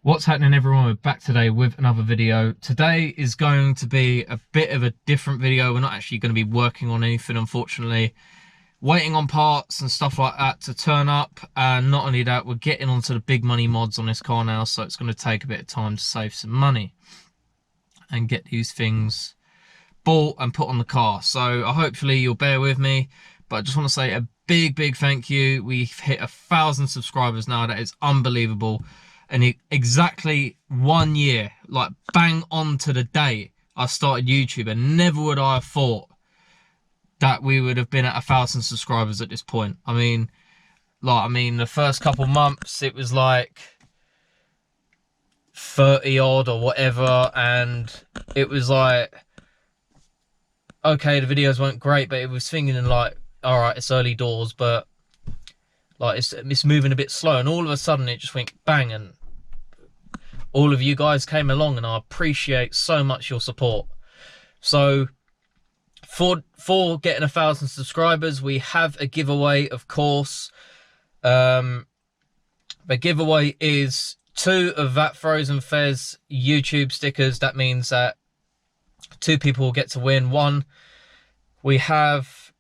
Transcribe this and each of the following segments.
What's happening, everyone? We're back today with another video. Today is going to be a bit of a different video. We're not actually going to be working on anything, unfortunately. Waiting on parts and stuff like that to turn up, and not only that, we're getting onto the big money mods on this car now, so it's going to take a bit of time to save some money and get these things bought and put on the car. So hopefully you'll bear with me, but I just want to say a big thank you. We've hit 1,000 subscribers now. That is unbelievable. And exactly 1 year, like bang on to the day I started YouTube, and never would I have thought that we would have been at 1,000 subscribers at this point. I mean, the first couple months it was like 30 odd or whatever, and it was like, okay, the videos weren't great, but it was thinking like, all right, it's early doors, but like it's moving a bit slow, and all of a sudden it just went bang, and all of you guys came along, and I appreciate so much your support. So for getting 1,000 subscribers, we have a giveaway, of course. The giveaway is 2 of that Frozen Fez YouTube stickers. That means that 2 people will get to win. 1, we have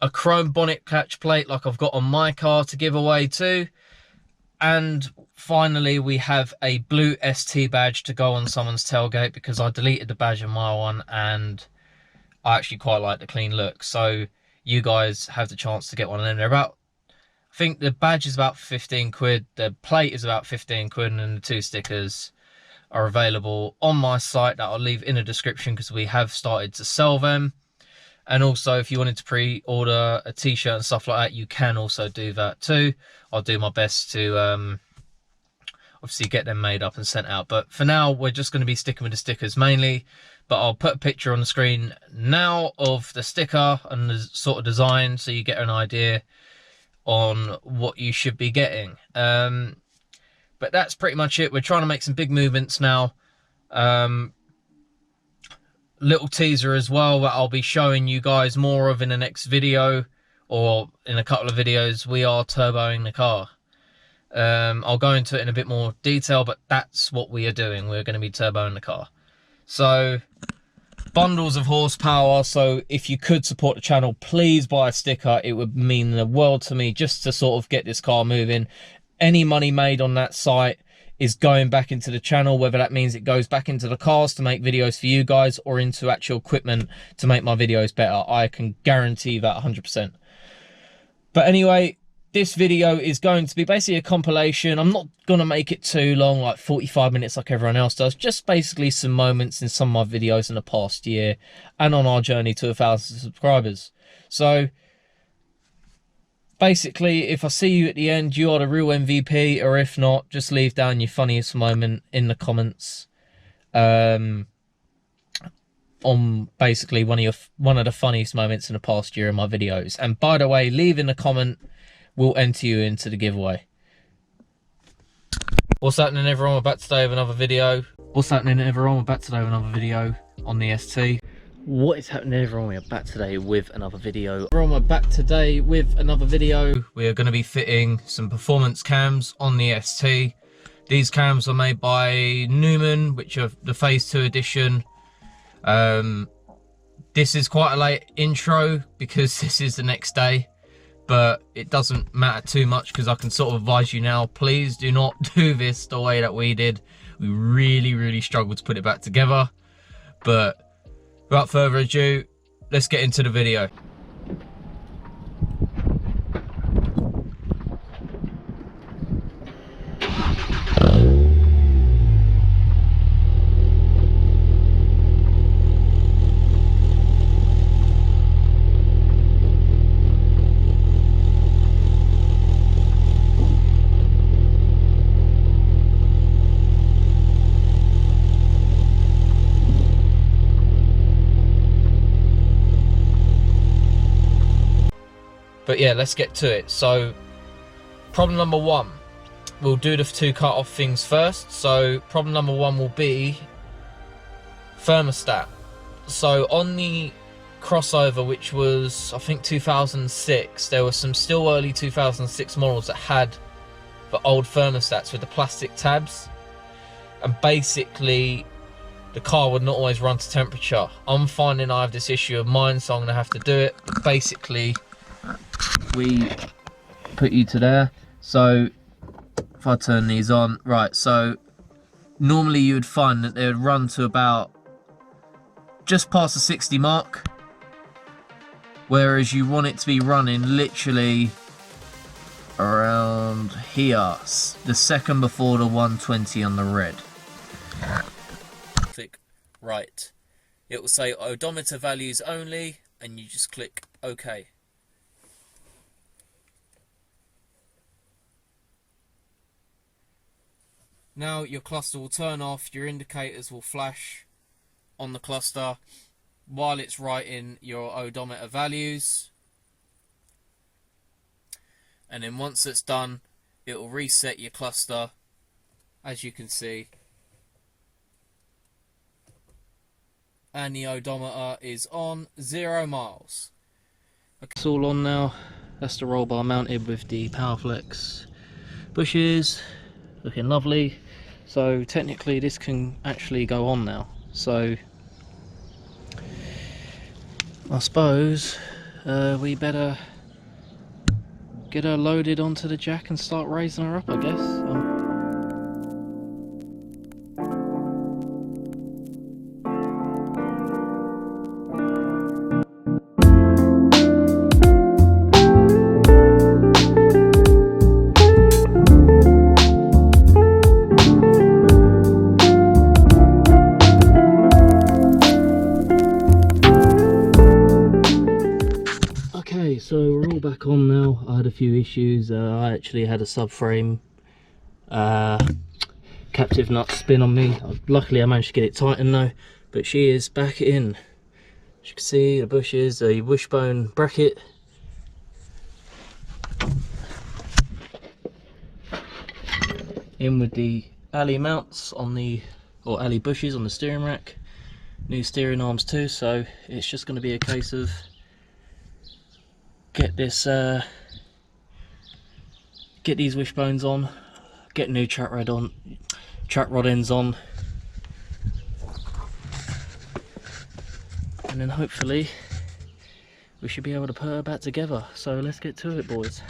a chrome bonnet catch plate like I've got on my car to give away too. And finally, we have a blue ST badge to go on someone's tailgate, because I deleted the badge in my one and I actually quite like the clean look. So you guys have the chance to get one of them. They're about, I think the badge is about 15 quid, the plate is about 15 quid, and then the 2 stickers are available on my site that I'll leave in the description, because we have started to sell them. And also, if you wanted to pre-order a t-shirt and stuff like that, you can also do that too. I'll do my best to obviously get them made up and sent out. But for now, we're just going to be sticking with the stickers mainly. But I'll put a picture on the screen now of the sticker and the sort of design, so you get an idea on what you should be getting. But that's pretty much it. We're trying to make some big movements now. Little teaser as well that I'll be showing you guys more of in the next video, or in a couple of videos. We are turboing the car. I'll go into it in a bit more detail, but that's what we are doing. We're going to be turboing the car. So bundles of horsepower. So if you could support the channel, please buy a sticker. It would mean the world to me, just to sort of get this car moving. Any money made on that site is going back into the channel, whether that means it goes back into the cars to make videos for you guys, or into actual equipment to make my videos better. I can guarantee that 100%. But anyway, this video is going to be basically a compilation. I'm not going to make it too long, like 45 minutes like everyone else does. Just basically some moments in some of my videos in the past year, and on our journey to 1,000 subscribers. So basically, if I see you at the end, you are the real MVP, or if not, just leave down your funniest moment in the comments on basically one of the funniest moments in the past year in my videos. And by the way, leaving a comment will enter you into the giveaway. What's happening, everyone? We're back today with another video. What's happening, everyone? We're back today with another video on the ST. What is happening, everyone? We are back today with another video. Everyone, we're back today with another video. We are going to be fitting some performance cams on the ST. These cams are made by Newman, which are the Phase 2 edition. This is quite a late intro because this is the next day, but it doesn't matter too much, because I can sort of advise you now, please do not do this the way that we did. We really struggled to put it back together. But without further ado, let's get into the video. But yeah, let's get to it. So problem number 1, we'll do the 2 cut off things first. So problem number 1 will be thermostat. So on the crossover, which was I think 2006, there were some still early 2006 models that had but old thermostats with the plastic tabs, and basically the car would not always run to temperature. I'm finding I have this issue of mine, so I'm gonna have to do it. But basically, we put you to there. So if I turn these on, right, so normally you would find that they would run to about just past the 60 mark, whereas you want it to be running literally around here, the second before the 120 on the red. Click right. It will say odometer values only, and you just click OK. Now your cluster will turn off, your indicators will flash on the cluster while it's writing your odometer values. And then once it's done, it will reset your cluster, as you can see. And the odometer is on 0 miles. Okay. It's all on now. That's the roll bar mounted with the Powerflex bushes. Looking lovely. So technically this can actually go on now. So I suppose we better get her loaded onto the jack and start raising her up, I guess. Okay, so we're all back on now. I had a few issues. I actually had a subframe captive nut spin on me. Luckily I managed to get it tightened though, but she is back in. As you can see, the bushes, a wishbone bracket, in with the alley mounts on the, or alley bushes on the steering rack, new steering arms too. So it's just going to be a case of get this get these wishbones on, get new track rod ends on, and then hopefully we should be able to put her back together. So let's get to it, boys.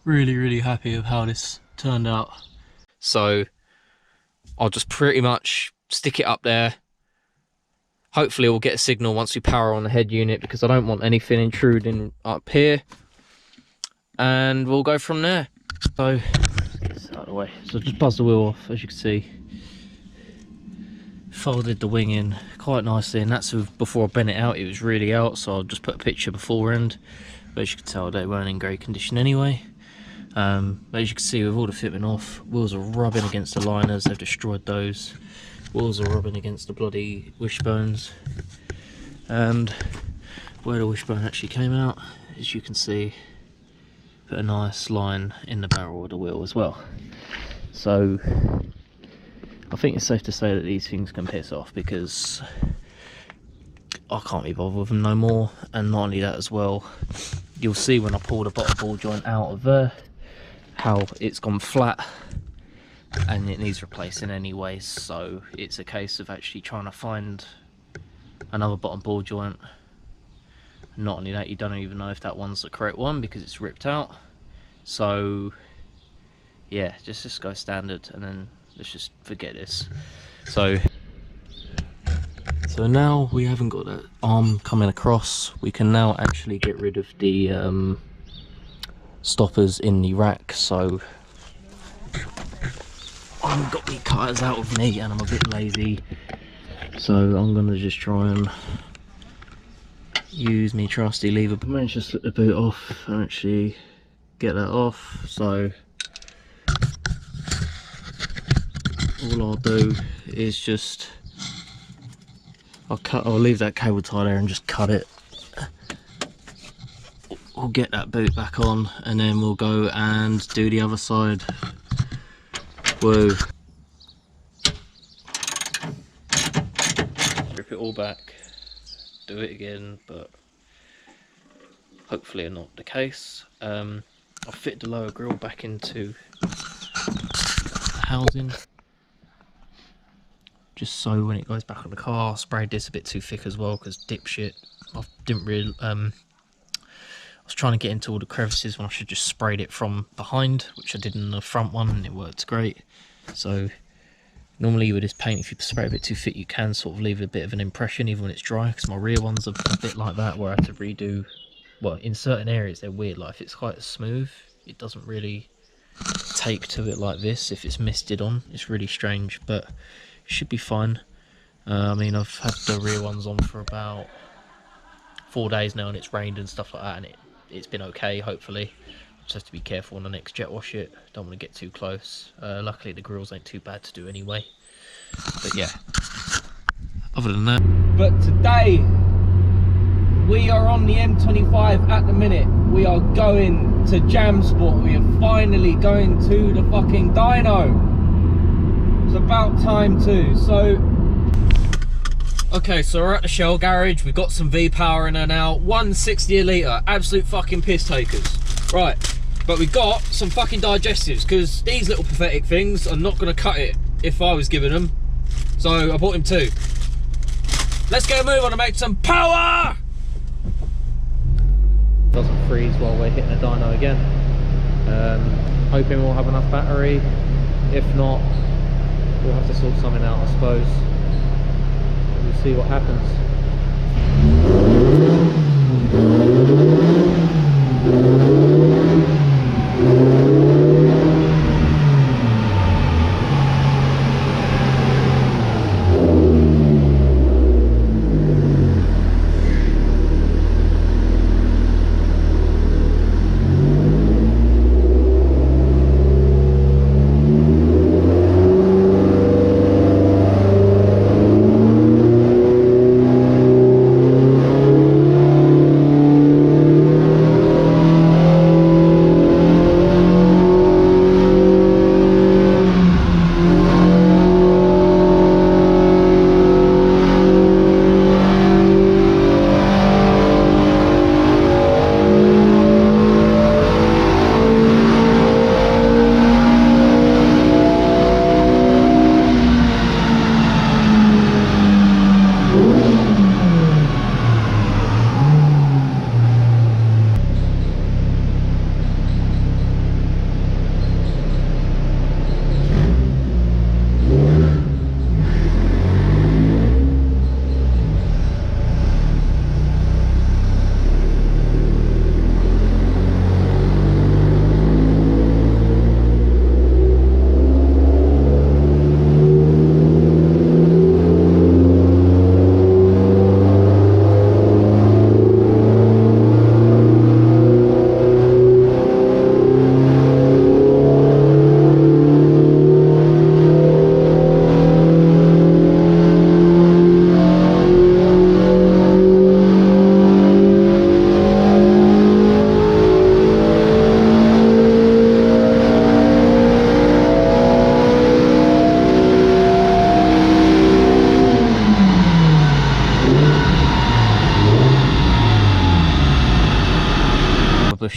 Really happy with how this turned out. So I'll just pretty much stick it up there. Hopefully we'll get a signal once we power on the head unit, because I don't want anything intruding up here, and we'll go from there. So let's get this out of the way. So just buzz the wheel off, as you can see. Folded the wing in quite nicely, and that's before I bent it out. It was really out, so I'll just put a picture beforehand. But as you can tell, they weren't in great condition anyway. But as you can see, with all the fitment off, wheels are rubbing against the liners. They've destroyed those. Wheels are rubbing against the bloody wishbones, and where the wishbone actually came out, as you can see, put a nice line in the barrel of the wheel as well. So I think it's safe to say that these things can piss off, because I can't be bothered with them no more. And not only that as well, you'll see when I pull the bottom ball joint out of there how it's gone flat, and it needs replacing anyway. So it's a case of actually trying to find another bottom ball joint. Not only that, you don't even know if that one's the correct one because it's ripped out. So yeah, just go standard, and then let's just forget this. So now we haven't got that arm coming across. We can now actually get rid of the stoppers in the rack. So I've got the cutters out of me, and I'm a bit lazy, so I'm gonna just try and use me trusty lever. I managed to slip the boot off and actually get that off. So all I'll do is just I'll leave that cable tie there and just cut it. we'll get that boot back on and then we'll go and do the other side. Whoa. Strip it all back, do it again, but hopefully not the case. I'll fit the lower grille back into the housing, just so when it goes back on the car. I sprayed this a bit too thick as well because dipshit, I didn't really I was trying to get into all the crevices when I should just sprayed it from behind, which I did in the front one and it worked great. So normally with this paint, if you spray a bit too thick, you can sort of leave a bit of an impression even when it's dry, because my rear one's a bit like that, where I had to redo, well, in certain areas they're weird, like if it's quite smooth it doesn't really take to it like this. If it's misted on, it's really strange, but it should be fine. I mean, I've had the rear ones on for about 4 days now and it's rained and stuff like that, and it's been okay, hopefully. Just have to be careful on the next jet wash it, don't want to get too close. Luckily the grills ain't too bad to do anyway, but yeah, other than that. But today we are on the M25 at the minute. We are going to JamSport. We are finally going to the fucking dyno. It's about time too. So okay, so we're at the Shell garage. We've got some V-Power in there now. 160 a litre, absolute fucking piss takers. Right, but we got some fucking digestives, because these little pathetic things are not going to cut it if I was giving them. So I bought him 2. Let's get a move on and make some power! Doesn't freeze while we're hitting the dyno again. Hoping we'll have enough battery. If not, we'll have to sort something out, I suppose. We'll see what happens.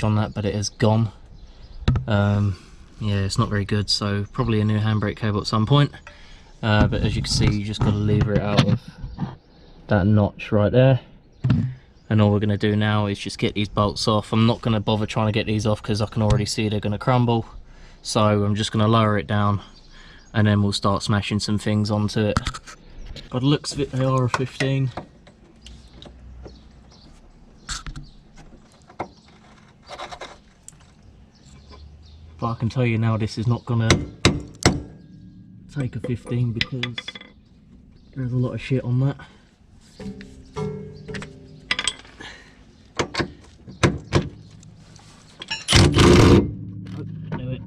On that, but it has gone. Yeah, it's not very good, so probably a new handbrake cable at some point. But as you can see, you just got to lever it out of that notch right there, and all we're going to do now is just get these bolts off. I'm not going to bother trying to get these off because I can already see they're going to crumble, so I'm just going to lower it down and then we'll start smashing some things onto it. By the looks of it, they are a 15. But I can tell you now, this is not gonna take a 15 because there's a lot of shit on that. Oh, knew it.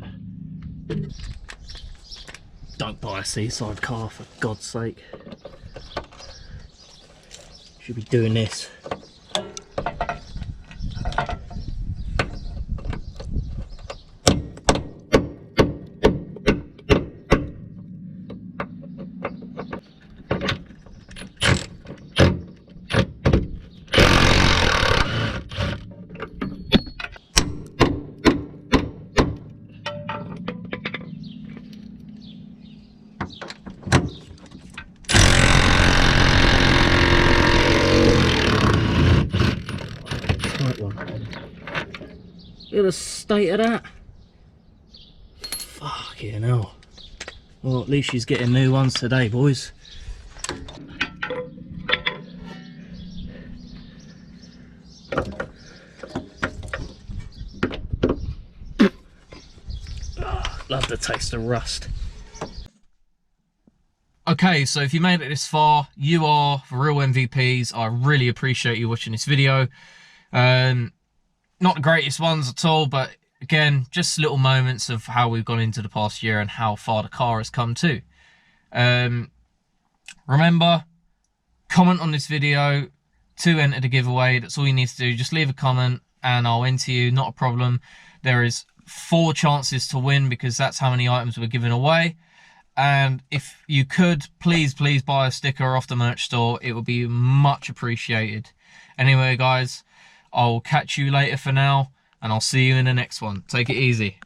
Don't buy a seaside car, for God's sake. Should be doing this. Look at the state of that. Fucking hell. Well, at least she's getting new ones today, boys. Oh, love the taste of rust. Okay, so if you made it this far, you are real MVPs. I really appreciate you watching this video. Not the greatest ones at all, but again, just little moments of how we've gone into the past year and how far the car has come too. Remember, comment on this video to enter the giveaway. That's all you need to do. Just leave a comment and I'll enter you, not a problem. There is 4 chances to win because that's how many items we're giving away. And if you could, please buy a sticker off the merch store. It would be much appreciated. Anyway, guys, I'll catch you later for now, and I'll see you in the next one. Take it easy.